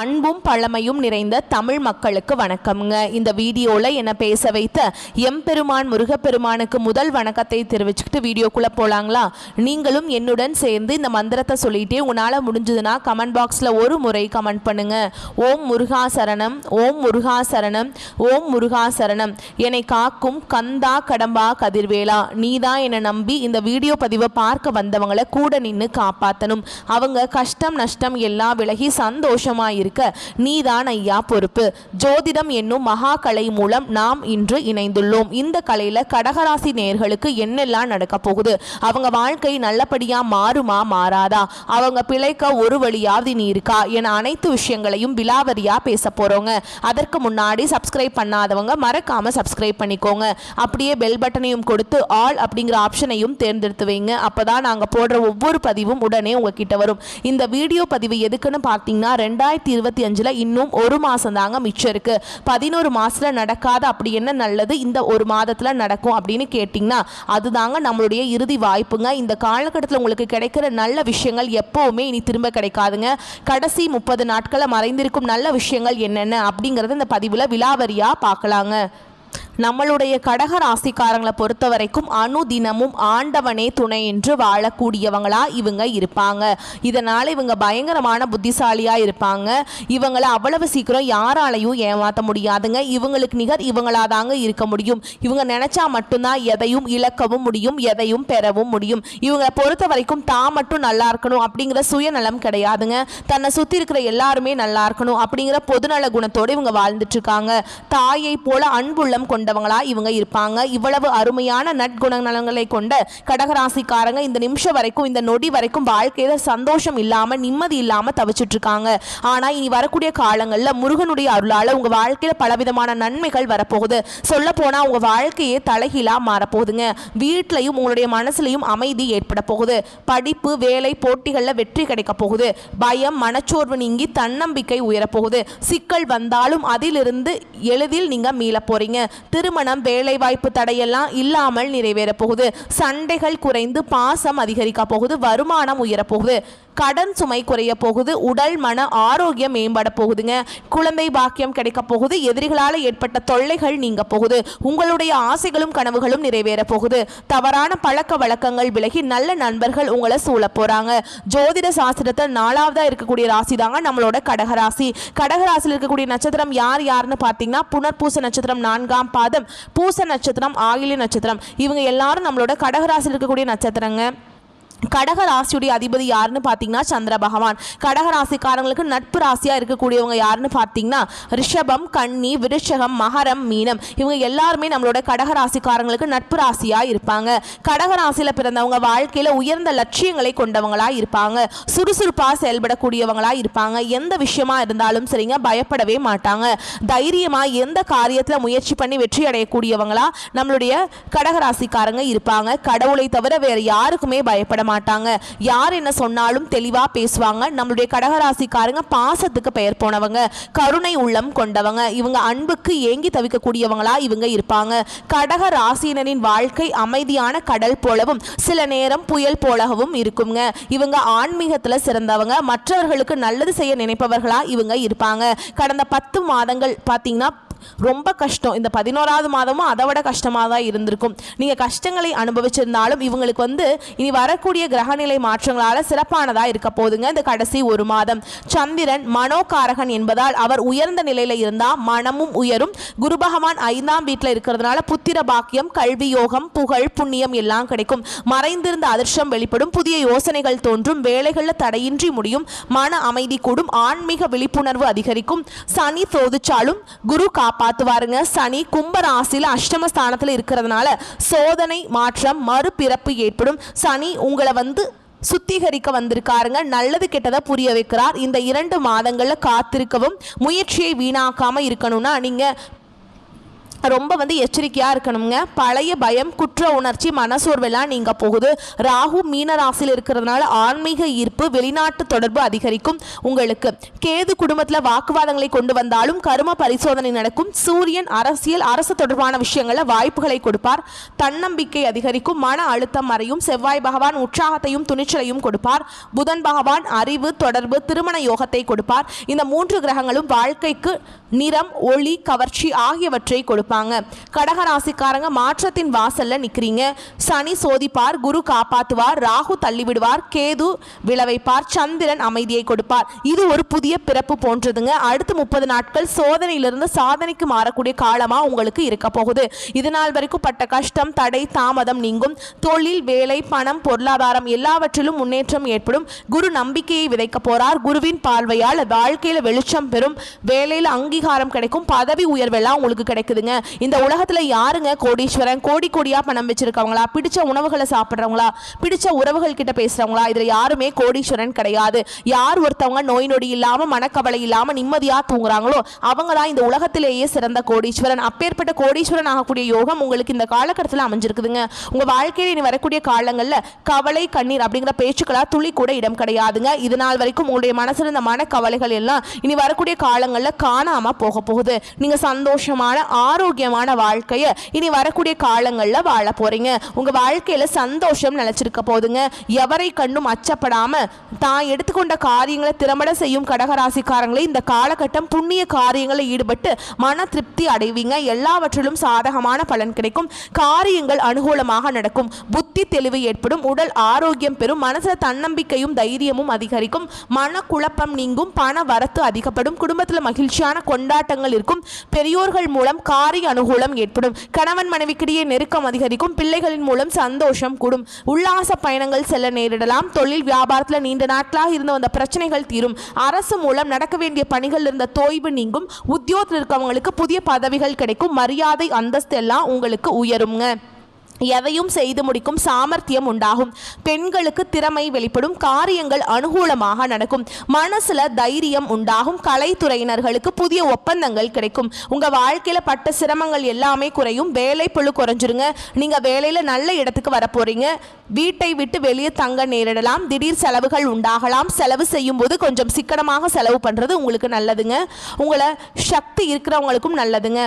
அன்பும் பழமையும் நிறைந்த தமிழ் மக்களுக்கு வணக்கம்ங்க. இந்த வீடியோவில் என்னை பேச வைத்த எம்பெருமான் முருகப்பெருமானுக்கு முதல் வணக்கத்தை தெரிவிச்சுக்கிட்டு வீடியோக்குள்ளே போகலாங்களா? நீங்களும் என்னுடன் சேர்ந்து இந்த மந்திரத்தை சொல்லிகிட்டே உங்களால் முடிஞ்சதுன்னா கமெண்ட் பாக்ஸில் ஒரு முறை கமெண்ட் பண்ணுங்கள். ஓம் முருகா சரணம், ஓம் முருகா சரணம், ஓம் முருகா சரணம். என்னை காக்கும் கந்தா கடம்பா கதிர்வேலா, நீ தான் என்னை நம்பி இந்த வீடியோ பதிவை பார்க்க வந்தவங்களை கூட நின்று காப்பாற்றணும். அவங்க கஷ்டம் நஷ்டம் எல்லாம் விலகி சந்தோஷமாக இருக்க நீதான் ஐயா பொறுப்பு. ஜோதிடம் என்னும் மகா கலை மூலம் நாம் இன்று இணைந்துள்ளோம். இந்த கலையில கடகராசி நேயர்களுக்கு என்னெல்லாம் நடக்க போகுது, அவங்க வாழ்க்கை நல்லபடியா மாறுமா மாறாதா, அவங்க பிழைக்க ஒரு வழியாவது நீ இருக்கா என அனைத்து விஷயங்களையும் விலாவரியா பேச போறோங்க. அதற்கு முன்னாடி சப்ஸ்கிரைப் பண்ணாதவங்க மறக்காம சப்ஸ்கிரைப் பண்ணிக்கோங்க. அப்படியே பெல் பட்டனையும் கொடுத்து ஆல் அப்படிங்கிற ஆப்ஷனையும் தேர்ந்தெடுத்து வைங்க. அப்பதான் நாங்க போடுற ஒவ்வொரு பதிவும் உடனே உங்ககிட்ட வரும். இந்த வீடியோ பதிவு எதுக்குன்னு பார்த்தீங்கன்னா 2025 இன்னும் ஒரு மாசம் தாங்க மிச்சம் இருக்கு. 11 மாசத்துல நடக்காத அப்படி என்ன நல்லது இந்த ஒரு மாதத்துல நடக்கும் அப்படின்னு கேட்டீங்கன்னா அதுதாங்க நம்மளுடைய இறுதி வாய்ப்புங்க. இந்த காலகட்டத்தில் உங்களுக்கு கிடைக்கிற நல்ல விஷயங்கள் எப்பவுமே இனி திரும்ப கிடைக்காதுங்க. கடைசி 30 நாட்களை மறைந்திருக்கும் நல்ல விஷயங்கள் என்னென்ன அப்படிங்கறத இந்த பதிவுல விலாவரியா பார்க்கலாங்க. நம்மளுடைய கடக ராசிக்காரங்களை பொறுத்த வரைக்கும் அனுதினமும் ஆண்டவனே துணை என்று வாழக்கூடியவங்களா இவங்க இருப்பாங்க. இதனால இவங்க பயங்கரமான புத்திசாலியா இருப்பாங்க. இவங்களை அவ்வளவு சீக்கிரம் யாராலையும் ஏமாற்ற முடியாதுங்க. இவங்களுக்கு நிகர் இவங்களாதாங்க இருக்க முடியும். இவங்க நினைச்சா மட்டும்தான் எதையும் இழக்கவும் முடியும், எதையும் பெறவும் முடியும். இவங்க பொறுத்த வரைக்கும் தான் மட்டும் நல்லா இருக்கணும் அப்படிங்கிற சுயநலம் கிடையாதுங்க. தன்னை சுத்தி இருக்கிற எல்லாருமே நல்லா இருக்கணும் அப்படிங்கிற பொதுநல குணத்தோடு இவங்க வாழ்ந்துட்டு இருக்காங்க. தாயை போல அன்புள்ளம் கொண்டவங்களா இவங்க இருப்பாங்க. இவ்வளவு அருமையான நற்குணநலங்களை கொண்ட கடகராசிக்காரங்க இந்த நிமிஷம் வரைக்கும், இந்த நொடி வரைக்கும் வாழ்க்கையில சந்தோஷம் இல்லாம நிம்மதி இல்லாம தவிச்சிட்டு இருக்காங்க. ஆனா இனி வரக்கூடிய காலங்கள்ல முருகனுடைய அருளால உங்க வாழ்க்கையில பலவிதமான நன்மைகள் வரப்போகுது. சொல்ல போனா உங்க வாழ்க்கையே தலைகீழா மாறப்போகுதுங்க. வீட்லையும் உங்களுடைய மனசுலையும் அமைதி ஏற்பட போகுது. படிப்பு வேலை போட்டிகள்ல வெற்றி கிடைக்க போகுது. பயம் மனச்சோர்வு நீங்கி தன்னம்பிக்கை உயரப்போகுது. சிக்கல் வந்தாலும் அதிலிருந்து எளிதில் நீங்க மீள போறீங்க. திருமணம் வேலை வாய்ப்பு தடையெல்லாம் இல்லாமல் நிறைவேற போகுது. சண்டைகள் குறைந்து பாசம் அதிகரிக்க போகுது. வருமானம் உயரப்போகுது. கடன் சுமை குறைய போகுது. உடல் மன ஆரோக்கியம் மேம்பட போகுதுங்க. குழந்தை பாக்கியம் கிடைக்க போகுது. எதிரிகளால் ஏற்பட்ட தொல்லைகள் நீங்க போகுது. உங்களுடைய ஆசைகளும் கனவுகளும் நிறைவேற போகுது. தவறான பழக்க வழக்கங்கள் விலகி நல்ல நண்பர்கள் உங்களை சூழ போறாங்க. ஜோதிட சாஸ்திரத்தில் 4ஆவதா இருக்கக்கூடிய ராசி தாங்க நம்மளோட கடகராசி. கடகராசியில் இருக்கக்கூடிய நட்சத்திரம் யார் யாருன்னு பார்த்தீங்கன்னா புனர்பூச நட்சத்திரம் 4ஆம் பாதம், பூச நட்சத்திரம், ஆயில்ய நட்சத்திரம். இவங்க எல்லாரும் நம்மளோட கடகராசியில் இருக்கக்கூடிய நட்சத்திரங்க. கடக ராசியுடைய அதிபதி யாருன்னு பார்த்தீங்கன்னா சந்திர பகவான். கடக ராசிக்காரங்களுக்கு நட்பு ராசியா இருக்கக்கூடியவங்க யாருன்னு பார்த்தீங்கன்னா ரிஷபம், கன்னி, விருச்சகம், மகரம், மீனம். இவங்க எல்லாருமே நம்மளோட கடக ராசிக்காரங்களுக்கு நட்பு ராசியா இருப்பாங்க. கடக ராசியில பிறந்தவங்க வாழ்க்கையில உயர்ந்த லட்சியங்களை கொண்டவங்களா இருப்பாங்க. சுறுசுறுப்பா செயல்படக்கூடியவங்களா இருப்பாங்க. எந்த விஷயமா இருந்தாலும் சரிங்க பயப்படவே மாட்டாங்க. தைரியமா எந்த காரியத்துல முயற்சி பண்ணி வெற்றி அடையக்கூடியவங்களா நம்மளுடைய கடக ராசிக்காரங்க இருப்பாங்க. கடவுளை தவிர வேற யாருக்குமே பயப்பட மாட்டாங்க. யார் என்ன சொன்னாலும் தெளிவா பேசுவாங்க. நம்மளுடைய கடகராசிக்காரங்க பாசத்துக்கு பெயர் போனவங்க, கருணை உள்ளம் கொண்டவங்க. இவங்க அன்புக்கு ஏங்கி தவிக்கக்கூடியவங்களா இவங்க இருப்பாங்க. கடக ராசியினரின் வாழ்க்கை அமைதியான கடல் போலவும் சில நேரம் புயல் போலவும் இருக்குங்க. இவங்க ஆன்மீகத்துல சிறந்தவங்க. மற்றவர்களுக்கு நல்லது செய்ய நினைப்பவர்களா இவங்க இருப்பாங்க. கடந்த 10 மாதங்கள் பார்த்தீங்கன்னா ரொம்ப கஷ்டம். இந்த 11ஆவது மாதமும் அதை விட கஷ்டமாக தான் இருந்திருக்கும். நீங்கள் கஷ்டங்களை அனுபவிச்சிருந்தாலும் இவங்களுக்கு இனி வரக்கூடிய கிரகநிலை மாற்றங்களால் சிறப்பானதாக இருக்க போதுங்க. இந்த கடைசி ஒரு மாதம் சந்திரன் மனோகாரகன் என்பதால் அவர் உயர்ந்த நிலையில் இருந்தால் மனமும் உயரும். குரு பகவான் 5ஆம் வீட்டில் இருக்கிறதுனால புத்திர பாக்கியம், கல்வி யோகம், புகழ், புண்ணியம் எல்லாம் கிடைக்கும். மறைந்திருந்த அதிர்ஷ்டம் வெளிப்படும். புதிய யோசனைகள் தோன்றும். வேலைகளில் தடையின்றி முடியும். மன அமைதி கூடும். ஆன்மீக விழிப்புணர்வு அதிகரிக்கும். சனி சோதிச்சாலும் குரு பார்த்துவாருங்க. சனி கும்ப ராசியில அஷ்டமஸ்தானத்தில் இருக்கிறதுனால சோதனை, மாற்றம், மறுபிறப்பு ஏற்படும். சனி உங்களை சுத்திகரிக்க வந்திருக்காருங்க. நல்லது கெட்டதை புரிய வைக்கிறார். இந்த 2 மாதங்கள்ல காத்திருக்கவும் முயற்சியை வீணாக்காம இருக்கணும்னா நீங்க ரொம்ப எச்சரிக்கையாக இருக்கணுங்க. பழைய பயம், குற்ற உணர்ச்சி, மனசோர்வெல்லாம் நீங்க போகுது. ராகு மீன ராசியில் இருக்கிறதுனால ஆன்மீக ஈர்ப்பு, வெளிநாட்டு தொடர்பு அதிகரிக்கும். உங்களுக்கு கேது குடும்பத்தில் வாக்குவாதங்களை கொண்டு வந்தாலும் கர்ம பரிசோதனை நடக்கும். சூரியன் அரசியல், அரசு தொடர்பான விஷயங்களில் வாய்ப்புகளை கொடுப்பார். தன்னம்பிக்கை அதிகரிக்கும். மன அழுத்தம் மறையும். செவ்வாய் பகவான் உற்சாகத்தையும் துணிச்சலையும் கொடுப்பார். புதன் பகவான் அறிவு, தொடர்பு, திருமண யோகத்தை கொடுப்பார். இந்த 3 கிரகங்களும் வாழ்க்கைக்கு நிறம், ஒளி, கவர்ச்சி ஆகியவற்றை கொடுப்பாங்க. கடகராசிக்காரங்க மாற்றத்தின் வாசல்ல நிக்கிறீங்க. சனி சோதிப்பார், குரு காப்பாத்துவார், ராகு தள்ளிவிடுவார், கேது விளைவைப்பார், சந்திரன் அமைதியை கொடுப்பார். இது ஒரு புதிய பிறப்பு போன்றதுங்க. அடுத்து 30 நாட்கள் சோதனையிலிருந்து சாதனைக்கு மாறக்கூடிய காலமா உங்களுக்கு இருக்க போகுது. இதனால் வரைக்கும் பட்ட கஷ்டம், தடை, தாமதம் நீங்கும். தொழில், வேலை, பணம், பொருளாதாரம் எல்லாவற்றிலும் முன்னேற்றம் ஏற்படும். குரு நம்பிக்கையை விதைக்க போறார். குருவின் பார்வையால் வாழ்க்கையில வெளிச்சம் பெறும். வேலையில அங்கீகாரம் கிடைக்கும். பதவி உயர்வெல்லாம் உங்களுக்கு கிடைக்குதுங்க. இந்த உலகத்துல யாருங்க கோடீஸ்வரன்? கோடி கோடியா பணம் வச்சிருக்கவங்களா, பிடிச்ச உணவுகளை சாப்பிட்றவங்களா, பிடிச்ச உறவுகள் கிட்ட பேசுறவங்களா? இதுல யாருமே கோடீஸ்வரன் கிடையாது. யார் ஒருத்தவங்க நோய் நொடி இல்லாம, மனக்கவலை இல்லாம நிம்மதியா தூங்குறாங்களோ அவங்க தான் இந்த உலகத்திலேயே சிறந்த கோடீஸ்வரன். அப்பேற்பட்ட கோடீஸ்வரன் ஆகக்கூடிய யோகம் உங்களுக்கு இந்த காலகட்டத்தில் அமைஞ்சிருக்குதுங்க. உங்க வாழ்க்கையில இனி வரக்கூடிய காலங்கள்ல கவலை, கண்ணீர் அப்படிங்கிற பேச்சுக்களா துளி கூட இடம் கிடையாதுங்க. இதனால் வரைக்கும் உங்களுடைய மனசுல இந்த மனக்கவலைகள் எல்லாம் இனி வரக்கூடிய காலங்கள்ல காணாம போக போகுது. நீங்க சந்தோஷமான, ஆரோக்கியமான வாழ்க்கையை இனி வரக்கூடிய காலங்கள்ல வாழ போறீங்க. உங்க வாழ்க்கையில சந்தோஷம் நிலைச்சிருக்க போதுங்க. எவரை கண்டும் அச்சப்படாம தான் எடுத்துக்கொண்ட காரியங்களை திறம்பட செய்யும் கடகராசிக்காரங்களே இந்த காலகட்டம் புண்ணிய காரியங்களில் ஈடுபட்டு மன திருப்தி அடைவீங்க. எல்லாவற்றிலும் சாதகமான பலன் கிடைக்கும். காரியங்கள் அனுகூலமாக நடக்கும். புத்தி தெளிவு ஏற்படும். உடல் ஆரோக்கியம் பெறும். மனசுல தன்னம்பிக்கையும் தைரியமும் அதிகரிக்கும். மன குழப்பம் நீங்கும். பண வரத்து அதிகப்படும். குடும்பத்தில் மகிழ்ச்சியான கொண்டாட்டங்கள் இருக்கும். பெரியோர்கள் மூலம் காரிய அனுகூலம் ஏற்படும். கணவன் மனைவிக்கிடையே நெருக்கம் அதிகரிக்கும். பிள்ளைகளின் மூலம் சந்தோஷம் கூடும். உல்லாச பயணங்கள் செல்ல நேரிடலாம். தொழில் வியாபாரத்தில் நீண்ட நாட்களாக இருந்து வந்த பிரச்சனைகள் தீரும். அரசு மூலம் நடக்க வேண்டிய பணிகள் இருந்த தோய்வு நீங்கும். உத்தியோகத்தில் இருக்கவங்களுக்கு புதிய பதவிகள் கிடைக்கும். மரியாதை, அந்தஸ்து எல்லாம் உங்களுக்கு உயருங்க. எதையும் செய்து முடிக்கும் சாமர்த்தியம் உண்டாகும். பெண்களுக்கு திறமை வெளிப்படும். காரியங்கள் அனுகூலமாக நடக்கும். மனசுல தைரியம் உண்டாகும். கலைத்துறையினர்களுக்கு புதிய ஒப்பந்தங்கள் கிடைக்கும். உங்க வாழ்க்கையில பட்ட சிரமங்கள் எல்லாமே குறையும். வேலை பளு குறைஞ்சிருங்க. நீங்க வேலையில நல்ல இடத்துக்கு வர போறீங்க. வீட்டை விட்டு வெளியே தங்க நேரிடலாம். திடீர் செலவுகள் உண்டாகலாம். செலவு செய்யும் போது கொஞ்சம் சிக்கனமாக செலவு பண்றது உங்களுக்கு நல்லதுங்க. உங்களை சக்தி இருக்கிறவங்களுக்கும் நல்லதுங்க.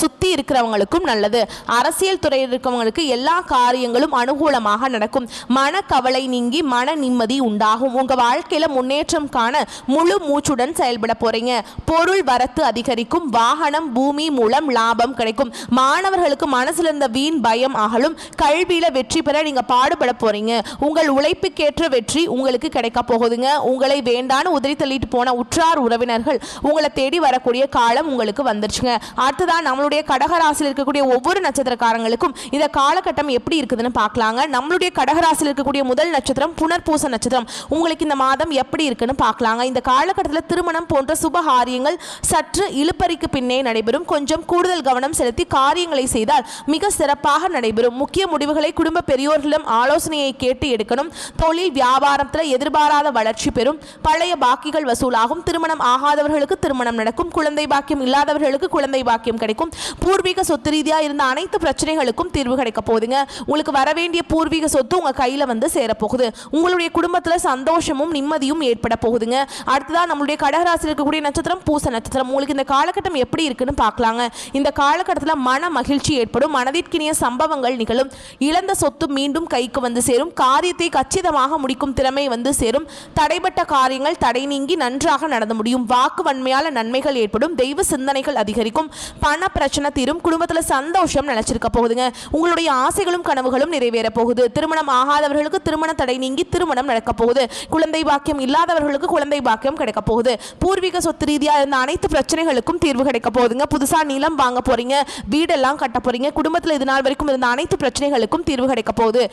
சுத்தி இருக்கிறவங்களுக்கும் நல்லது. அரசியல் துறையில் இருக்கிறவங்களுக்கு எல்லா காரியங்களும் அனுகூலமாக நடக்கும். மனக்கவலை நீங்கி மன நிம்மதி உண்டாகும். உங்க வாழ்க்கையில முன்னேற்றம் காண முழு மூச்சுடன் செயல்பட போறீங்க. பொருள் வரத்து அதிகரிக்கும். வாகனம், பூமி மூலம் லாபம் கிடைக்கும். மாணவர்களுக்கு மனசுல இருந்த வீண் பயம் அகலும். கல்வியில வெற்றி பெற நீங்க பாடுபட போறீங்க. உங்கள் உழைப்புக்கேற்ற வெற்றி உங்களுக்கு கிடைக்க போகுதுங்க. உங்களை வேண்டான்னு உதறி தள்ளிட்டு போன உற்றார் உறவினர்கள் உங்களை தேடி வரக்கூடிய காலம் உங்களுக்கு வந்துருச்சுங்க. அடுத்ததான் நம்மளுடைய கடகராசியில் இருக்கக்கூடிய ஒவ்வொரு நட்சத்திரக்காரங்களுக்கும் இந்த காலகட்டம் எப்படி இருக்குதுன்னு பார்க்கலாங்க. நம்மளுடைய கடகராசியில் இருக்கக்கூடிய முதல் நட்சத்திரம் புனர்பூச நட்சத்திரம். உங்களுக்கு இந்த மாதம் எப்படி இருக்குன்னு பார்க்கலாங்க. இந்த காலகட்டத்தில் திருமணம் போன்ற சுபகாரியங்கள் சற்று இழுப்பறிக்கு பின்னே நடைபெறும். கொஞ்சம் கூடுதல் கவனம் செலுத்தி காரியங்களை செய்தால் மிக சிறப்பாக நடைபெறும். முக்கிய முடிவுகளை குடும்ப பெரியோர்களிடம் ஆலோசனையை கேட்டு எடுக்கணும். தொழில் வியாபாரத்தில் எதிர்பாராத வளர்ச்சி பெறும். பழைய பாக்கிகள் வசூலாகும். திருமணம் ஆகாதவர்களுக்கு திருமணம் நடக்கும். குழந்தை பாக்கியம் இல்லாதவர்களுக்கு குழந்தை பாக்கியம் கிடைக்கும். பூர்வீக சொத்து ரீதியா இருந்த அனைத்து பிரச்சனைகளுக்கும் தீர்வு கிடைக்க போகுதுங்க. உங்களுக்கு வர வேண்டிய பூர்வீக சொத்து உங்க கையில வந்து சேரப்போகுது. உங்களுடைய குடும்பத்துல சந்தோஷமும் நிம்மதியும் ஏற்பட போகுதுங்க. அடுத்ததான் நம்மளுடைய கடகராசியில் இருக்கக்கூடிய நட்சத்திரம் பூச நட்சத்திரம். உங்களுக்கு இந்த காலகட்டம் எப்படி இருக்குன்னு பார்க்கலாங்க. இந்த காலகட்டத்தில் மன மகிழ்ச்சி ஏற்படும். மனதிற்கினிய சம்பவங்கள் நிகழும். இழந்த சொத்து மீண்டும் கைக்கு வந்து சேரும். காரியத்தை கச்சிதமாக முடிக்கும் திறமை வந்து சேரும். தடைப்பட்ட காரியங்கள் தடை நீங்கி நன்றாக நடந்து முடியும். வாக்கு வன்மையால நன்மைகள் ஏற்படும். தெய்வ சிந்தனைகள் அதிகரிக்கும். பண பிரச்சனை தீரும். குடும்பத்தில் சந்தோஷம் நிலைச்சிருக்க போகுதுங்க. உங்களுடைய ஆசைகளும் கனவுகளும் நிறைவேற போகுது. திருமணம் ஆகாதவர்களுக்கு திருமண தடை நீங்கி திருமணம் நடக்க போகுது. குழந்தை பாக்கியம் இல்லாதவர்களுக்கு குழந்தை பாக்கியம் கிடைக்க போகுது. பூர்வீக சொத்து ரீதியா இருந்த அனைத்து பிரச்சனைகளுக்கும் தீர்வு கிடைக்க போகுதுங்க. புதுசா நிலம் வாங்க போறீங்க. வீடெல்லாம் கட்ட போறீங்க. குடும்பத்தில் இது நாள் வரைக்கும் இருந்த அனைத்து பிரச்சனைகளுக்கும் தீர்வு கிடைக்க போகுது.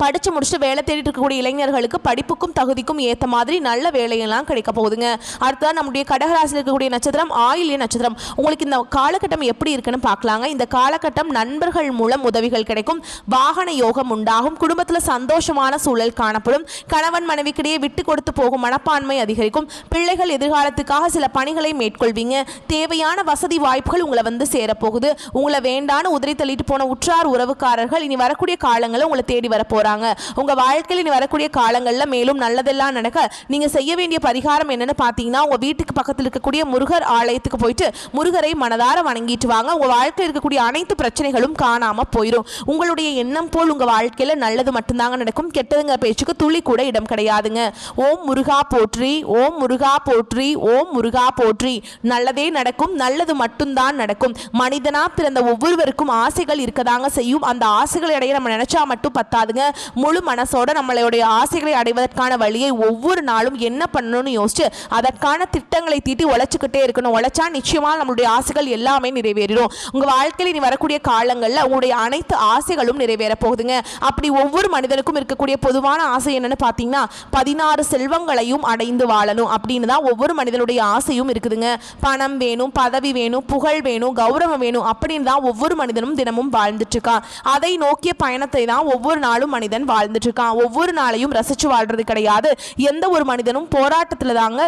படித்து முடிச்சுட்டு வேலை தேடிட்டு இருக்கக்கூடிய இளைஞர்களுக்கு படிப்புக்கும் தகுதிக்கும் ஏற்ற மாதிரி நல்ல வேலையெல்லாம் கிடைக்க போகுதுங்க. அடுத்ததான் நம்முடைய கடகராசியில் இருக்கக்கூடிய நட்சத்திரம் ஆயில்ய நட்சத்திரம். உங்களுக்கு இந்த காலகட்டம் எப்படி இருக்குன்னு பார்க்கலாங்க. இந்த காலகட்டம் நண்பர்கள் மூலம் உதவிகள் கிடைக்கும், வாகன யோகம் உண்டாகும், குடும்பத்தில் சந்தோஷமான சூழல் காணப்படும், கணவன் மனைவிக்கிடையே விட்டு கொடுத்து போகும் மனப்பான்மை அதிகரிக்கும், பிள்ளைகள் எதிர்காலத்துக்காக சில பணிகளை மேற்கொள்வீங்க, தேவையான வசதி வாய்ப்புகள் உங்களை வந்து சேரப்போகுது, உங்களை வேண்டான்னு உதறி தள்ளிட்டு போன உற்றார் உறவுக்காரர்கள் இனி வரக்கூடிய காலங்களில் உங்களை தேடி வர போறாங்க. உங்க வாழ்க்கையில் இனி வரக்கூடிய காலங்களில் மேலும் நல்லதெல்லாம் நடக்க நீங்க செய்ய வேண்டிய பரிகாரம் என்னன்னு பார்த்தீங்கன்னா, உங்க வீட்டுக்கு பக்கத்தில் இருக்கக்கூடிய முருகர் ஆலயத்துக்கு போயிட்டு முருகரை மனதார வணங்கிட்டு வாங்க. உங்க வாழ்க்கையில் இருக்கக்கூடிய அனைத்து பிரச்சனைகளும் காணாம போயிடும். உங்களுடைய எண்ணம் போல் உங்க வாழ்க்கையில நல்லது மட்டும்தாங்க நடக்கும், கெட்டதுங்க பேச்சுக்கு துளி கூட இடம் கிடையாதுங்க. ஓம் முருகா போற்றி, ஓம் முருகா போற்றி, ஓம் முருகா போற்றி. நல்லதே நடக்கும், நல்லது மட்டும்தான் நடக்கும். மனிதனா பிறந்த ஒவ்வொருவருக்கும் ஆசைகள் இருக்கதாங்க செய்யும். அந்த ஆசைகளை அடைய நம்ம நினைச்சா மட்டும் பத்தாதுங்க. முழு மனசோட நம்மளுடைய ஆசைகளை அடைவதற்கான வழியை ஒவ்வொரு நாளும் என்ன பண்ணணும்னு யோசிச்சு அதற்கான திட்டங்களை தீட்டி உழைச்சிக்கிட்டே இருக்கணும். உழைச்சா நிச்சயமா நம்மளுடைய ஆசைகள் எல்லாமே நிறைவேறிடும். உங்க வாழ்க்கையில் இனி வரக்கூடிய காலங்களில் உங்களுடைய அனைத்து ஆசைகளும் நிறைவேற போகுதுங்க. அப்படி ஒவ்வொரு மனிதனுக்கும் இருக்கக்கூடிய பொதுவான ஆசை என்னன்னு பார்த்தீங்கன்னா, 16 செல்வங்களையும் அடைந்து வாழணும் அப்படின்னு தான் ஒவ்வொரு மனிதனுடைய ஆசையும் இருக்குதுங்க. பணம் வேணும், பதவி வேணும், புகழ் வேணும், கௌரவம் வேணும் அப்படின்னு தான் ஒவ்வொரு மனிதனும் தினமும் வாழ்ந்துட்டு இருக்கான். அதை நோக்கிய பயணத்தை தான் ஒவ்வொரு நாளும் மனிதன் வாழ்ந்துட்டு இருக்கான். ஒவ்வொரு நாளையும் ரசிச்சு வாழ்றது கிடையாது. எந்த ஒரு மனிதனும் போராட்டத்தில் தாங்க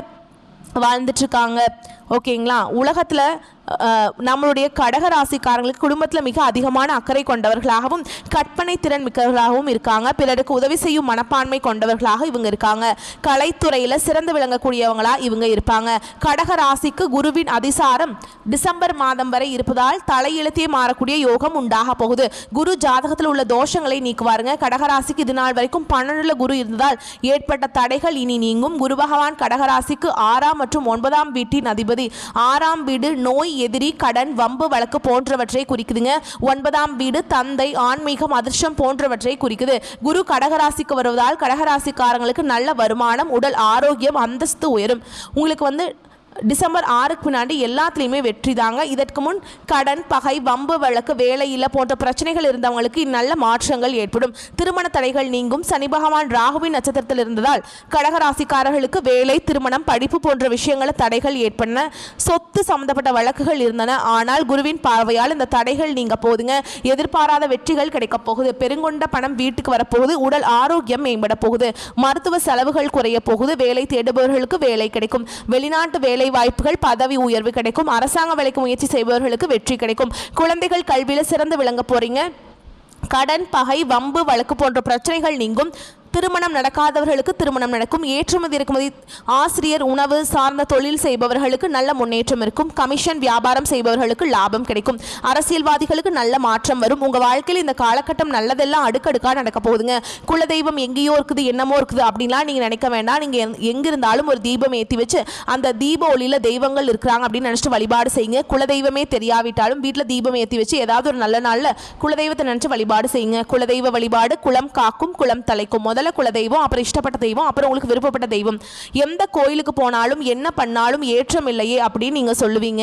வாழ்ந்துட்டு இருக்காங்க. ஓகேங்களா? உலகத்தில் நம்மளுடைய கடகராசிக்காரங்களுக்கு குடும்பத்தில் மிக அதிகமான அக்கறை கொண்டவர்களாகவும் கற்பனை திறன் மிக்கவர்களாகவும் இருக்காங்க. பிறருக்கு உதவி செய்யும் மனப்பான்மை கொண்டவர்களாக இவங்க இருக்காங்க. கலைத்துறையில் சிறந்து விளங்கக்கூடியவங்களா இவங்க இருப்பாங்க. கடகராசிக்கு குருவின் அதிசாரம் டிசம்பர் மாதம் வரை இருப்பதால் தலையெழுத்தே மாறக்கூடிய யோகம் உண்டாக போகுது. குரு ஜாதகத்தில் உள்ள தோஷங்களை நீக்குவாருங்க. கடகராசிக்கு இது நாள் வரைக்கும் 12 குரு இருந்ததால் ஏற்பட்ட தடைகள் இனி நீங்கும். குரு பகவான் கடகராசிக்கு 6ஆம் மற்றும் 9ஆம் வீட்டின் அதிபதி. 6ஆம் வீடு நோய், எதிரி, கடன், வம்பு வழக்கு போன்றவற்றை குறிக்குதுங்க. 9ஆம் வீடு தந்தை, ஆன்மீகம், அதிர்ஷ்டம் போன்றவற்றை குறிக்குது. குரு கடகராசிக்கு வருவதால் கடகராசிக்காரங்களுக்கு நல்ல வருமானம், உடல் ஆரோக்கியம், அந்தஸ்து உயரும். உங்களுக்கு வந்து டிசம்பர் 6க்கு பின்னாடி எல்லாத்துலேயுமே வெற்றி தாங்க. இதற்கு முன் கடன், பகை, வம்பு வழக்கு, வேலையில் போன்ற பிரச்சனைகள் இருந்தவங்களுக்கு நல்ல மாற்றங்கள் ஏற்படும். திருமண தடைகள் நீங்கும். சனி பகவான் ராகுவின் நட்சத்திரத்தில் இருந்ததால் கடகராசிக்காரர்களுக்கு வேலை, திருமணம், படிப்பு போன்ற விஷயங்களில் தடைகள் ஏற்பட்டன. சொத்து சம்பந்தப்பட்ட வழக்குகள் இருந்தன. ஆனால் குருவின் பார்வையால் இந்த தடைகள் நீங்க போகுதுங்க. எதிர்பாராத வெற்றிகள் கிடைக்க போகுது. பெருங்கொண்ட பணம் வீட்டுக்கு வரப்போகுது. உடல் ஆரோக்கியம் மேம்பட போகுது. மருத்துவ செலவுகள் குறைய போகுது. வேலை தேடுபவர்களுக்கு வேலை கிடைக்கும். வெளிநாட்டு வேலை வாய்ப்புகள், பதவி உயர்வு கிடைக்கும். அரசாங்க வேலைக்கு முயற்சி செய்பவர்களுக்கு வெற்றி கிடைக்கும். குழந்தைகள் கல்வியில் சிறந்து விளங்க போறீங்க. கடன், பகை, வம்பு வழக்கு போன்ற பிரச்சனைகள் நீங்கும். திருமணம் நடக்காதவர்களுக்கு திருமணம் நடக்கும். ஏற்றுமதி இறக்குமதி, ஆசிரியர், உணவு சார்ந்த தொழில் செய்பவர்களுக்கு நல்ல முன்னேற்றம் இருக்கும். கமிஷன் வியாபாரம் செய்பவர்களுக்கு லாபம் கிடைக்கும். அரசியல்வாதிகளுக்கு நல்ல மாற்றம் வரும். உங்க வாழ்க்கையில் இந்த காலகட்டம் நல்லதெல்லாம் அடுக்கடுக்காக நடக்க போகுதுங்க. குலதெய்வம் எங்கேயோ இருக்குது, என்னமோ இருக்குது அப்படின்லாம் நீங்க நினைக்க வேண்டாம். நீங்க எங்கிருந்தாலும் ஒரு தீபம் ஏற்றி வச்சு அந்த தீப ஒளியில தெய்வங்கள் இருக்கிறாங்க அப்படின்னு நினைச்சிட்டு வழிபாடு செய்யுங்க. குலதெய்வமே தெரியாவிட்டாலும் வீட்டில் தீபம் ஏற்றி வச்சு ஏதாவது ஒரு நல்ல நாள்ல குலதெய்வத்தை நினைச்சு வழிபாடு செய்யுங்க. குலதெய்வ வழிபாடு குலம் காக்கும், குலம் தலைக்கும். முதல்ல குலதெய்வம், அப்புறம் இஷ்டப்பட்ட தெய்வம், அப்புறம் உங்களுக்கு விருப்பப்பட்ட தெய்வம். எந்த கோயிலுக்கு போனாலும் என்ன பண்ணாலும் ஏற்றம் இல்லையே அப்படின்னு நீங்க சொல்லுவீங்க.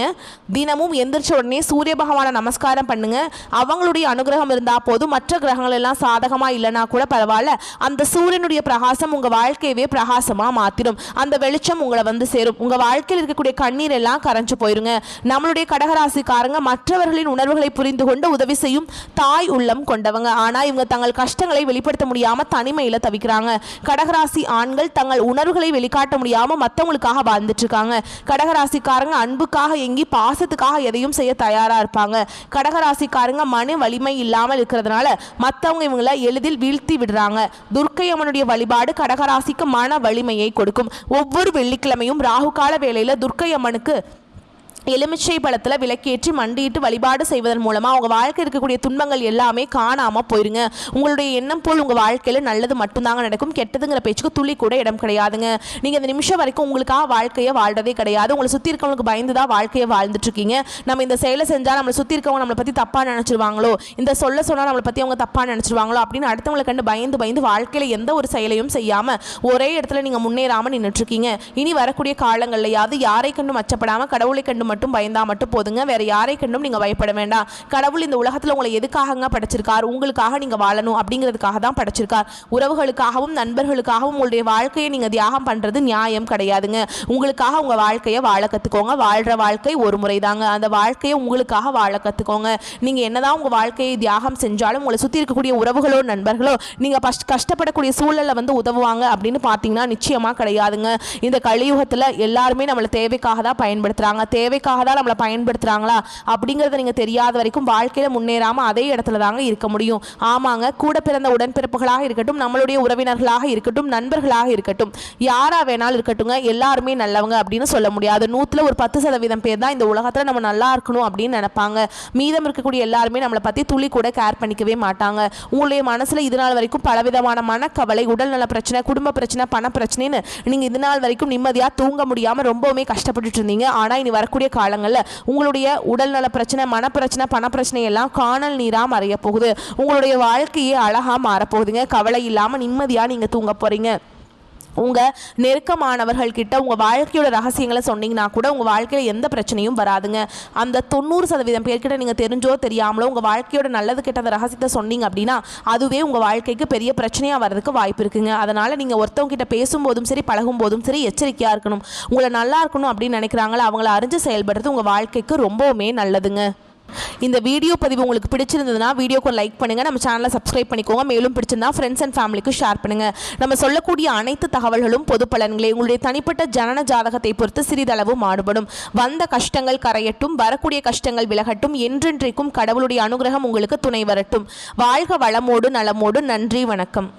தினமும் எந்திரிச்ச உடனே சூரிய பகவானை நமஸ்காரம் பண்ணுங்க. அவங்களுடைய அனுகிரகம் இருந்தா போதும். மற்ற கிரகங்கள் எல்லாம் சாதகமா இல்லைனா கூட பரவாயில்ல. அந்த சூரியனுடைய பிரகாசம் உங்க வாழ்க்கையவே பிரகாசமா மாத்திடும். அந்த வெளிச்சம் உங்களை வந்து சேரும். உங்க வாழ்க்கையில் இருக்கக்கூடிய கண்ணீர் எல்லாம் கரைஞ்சு போயிருங்க. நம்மளுடைய கடகராசிக்காரங்க மற்றவர்களின் உணர்வுகளை புரிந்து கொண்டு உதவி செய்யும் தாய் உள்ளம் கொண்டவங்க. ஆனா இவங்க தங்கள் கஷ்டங்களை வெளிப்படுத்த முடியாம தனிமையில தவிக்கிறாங்க. கடகராசி ஆண்கள் தங்கள் உணர்வுகளை வெளிக்காட்ட முடியாம மற்றவங்களுக்காக வாழ்ந்துட்டு இருக்காங்க. கடகராசிக்காரங்க அன்புக்காக எங்கி பாசத்துக்காக எதையும் செய்ய தயாரா இருப்பாங்க. கடகராசிக்காரங்க மன வலிமை இல்லாமல் இருக்கிறதுனால மற்றவங்க இவங்களை எளிதில் வீழ்த்தி விடுறாங்க. துர்க்கை அம்மனுடைய வழிபாடு கடகராசிக்கு மன வலிமையை கொடுக்கும். ஒவ்வொரு வெள்ளிக்கிழமையும் ராகு கால வேளையில துர்க்கை அம்மனுக்கு எலுமிச்சை பழத்தில் விளக்கேற்றி மண்டிட்டு வழிபாடு செய்வதன் மூலமாக உங்கள் வாழ்க்கை இருக்கக்கூடிய துன்பங்கள் எல்லாமே காணாமல் போயிருங்க. உங்களுடைய எண்ணம் போல் உங்கள் வாழ்க்கையில் நல்லது மட்டும்தாங்க நடக்கும். கெட்டதுங்கிற பேச்சுக்கு துளி கூட இடம் கிடையாதுங்க. நீங்கள் இந்த நிமிஷம் வரைக்கும் உங்களுக்காக வாழ்க்கையை வாழ்றதே கிடையாது. உங்களை சுற்றி இருக்கவங்களுக்கு பயந்து தான் வாழ்க்கையை வாழ்ந்துட்டு இருக்கீங்க. நம்ம இந்த செயலை செஞ்சால் நம்மளை சுற்றி இருக்கவங்க நம்மளை பற்றி தப்பாக நினச்சிருவாங்களோ, இந்த சொல்ல சொன்னால் நம்மளை பற்றி அவங்க தப்பாக நினச்சிருவாங்களோ அப்படின்னு அடுத்தவங்களை கண்டு பயந்து வாழ்க்கையில் எந்த ஒரு செயலையும் செய்யாமல் ஒரே இடத்துல நீங்கள் முன்னேறாமல் நின்றுட்டுருக்கீங்க. இனி வரக்கூடிய காலங்கள்லையாவது யாரை கண்டும் அச்சப்படாமல் கடவுளை கண்டு மட்டும் பயந்தா மட்டும் போதுங்க. வேற யாரை கண்டும் நீங்க பயப்பட வேண்டாம். கடவுள் இந்த உலகத்துல உங்களை எதுக்காகங்க படைச்சிருக்கார்? உங்களுக்காக நீங்க வாழணும் அப்படிங்கிறதுக்காக தான் படைச்சிருக்கார். உறவுகளுக்காகவும் நண்பர்களுக்காகவும் உங்களுடைய வாழ்க்கையை நீங்க தியாகம் பண்றது நியாயம் கிடையாதுங்க. உங்களுக்காக உங்க வாழ்க்கையை வாழ கத்துக்கோங்க. வாழ்ற வாழ்க்கை ஒரு முறை தாங்க. அந்த வாழ்க்கையை உங்களுக்காக வாழ கத்துக்கோங்க. நீங்க என்னதான் உங்க வாழ்க்கையை தியாகம் செஞ்சாலும் உங்களை சுத்தி இருக்கக்கூடிய உறவுகளோ நண்பர்களோ நீங்க கஷ்டப்படக்கூடிய சூழல்ல வந்து உதவுவாங்க அப்படின்னு பார்த்தீங்கன்னா நிச்சயமா கிடையாதுங்க. இந்த கலியுகத்துல எல்லாருமே நம்மளை தேவைக்காக தான் பயன்படுத்துறாங்க. தேவைக்காக தான் நம்மளை பயன்படுத்துறாங்களா அப்படிங்கறத நீங்க தெரியாத வரைக்கும் வாழ்க்கையில முன்னேறாம அதே இடத்துல தாங்க இருக்க முடியும். ஆமாங்க, கூட பிறந்த உடன்பிறப்புகளாக இருக்கட்டும், நம்மளுடைய உறவினர்களாக இருக்கட்டும், நண்பர்களாக இருக்கட்டும், யாரா வேணாலும் இருக்கட்டுங்க, எல்லாருமே நல்லவங்க அப்படின்னு சொல்ல முடியாது. 100ல் ஒரு 10% பேர் தான் இந்த உலகத்துல நம்ம நல்லா இருக்கணும் அப்படின்னு நினைப்பாங்க. மீதம் இருக்கக்கூடிய எல்லாருமே நம்மளை பத்தி துளி கூட கேர் பண்ணிக்கவே மாட்டாங்க. உங்களுடைய மனசுல இது நாள் வரைக்கும் பலவிதமான மனக்கவலை, உடல்நல பிரச்சனை, குடும்ப பிரச்சனை, பண பிரச்சனைன்னு நீங்க இது நாள் வரைக்கும் நிம்மதியா தூங்க முடியாம ரொம்பவுமே கஷ்டப்பட்டுட்டு இருந்தீங்க. ஆனா இனி வரக்கூடிய காலங்கள்ல உங்களுடைய உடல்நல பிரச்சனை, மனப்பிரச்சனை, பண பிரச்சனை எல்லாம் காணல் நீரா மறைய போகுது. உங்களுடைய வாழ்க்கையே அழகா மாறப்போகுதுங்க. கவலை இல்லாம நிம்மதியா நீங்க தூங்க போறீங்க. உங்கள் நெருக்கமானவர்கள் கிட்ட உங்கள் வாழ்க்கையோட ரகசியங்களை சொன்னீங்கன்னா கூட உங்கள் வாழ்க்கையில் எந்த பிரச்சனையும் வராதுங்க. அந்த 90% பேர்கிட்ட நீங்கள் தெரிஞ்சோ தெரியாமலோ உங்கள் வாழ்க்கையோட நல்லது கெட்ட அந்த ரகசியத்தை சொன்னீங்க அப்படின்னா அதுவே உங்கள் வாழ்க்கைக்கு பெரிய பிரச்சனையாக வர்றதுக்கு வாய்ப்பு இருக்குங்க. அதனால் நீங்கள் ஒருத்தவங்க கிட்ட பேசும்போதும் சரி, பழகும் போதும் சரி எச்சரிக்கையாக இருக்கணும். உங்களை நல்லா இருக்கணும் அப்படின்னு நினைக்கிறாங்களோ அவங்கள அறிஞ்சு செயல்படுறது உங்கள் வாழ்க்கைக்கு ரொம்பவுமே நல்லதுங்க. இந்த வீடியோ பதிவு உங்களுக்கு பிடிச்சிருந்ததுன்னா வீடியோக்கு லைக் பண்ணுங்கள், நம்ம சேனலை சப்ஸ்கிரைப் பண்ணிக்கோங்க. மேலும் பிடிச்சிருந்தா ஃப்ரெண்ட்ஸ் அண்ட் ஃபேமிலிக்கு ஷேர் பண்ணுங்கள். நம்ம சொல்லக்கூடிய அனைத்து தகவல்களும் பொது பலன்களே. உங்களுடைய தனிப்பட்ட ஜனன ஜாதகத்தை பொறுத்து சிறிதளவு மாறுபடும். வந்த கஷ்டங்கள் கரையட்டும், வரக்கூடிய கஷ்டங்கள் விலகட்டும், என்றென்றைக்கும் கடவுளுடைய அனுகிரகம் உங்களுக்கு துணை வரட்டும். வாழ்க வளமோடு நலமோடு. நன்றி, வணக்கம்.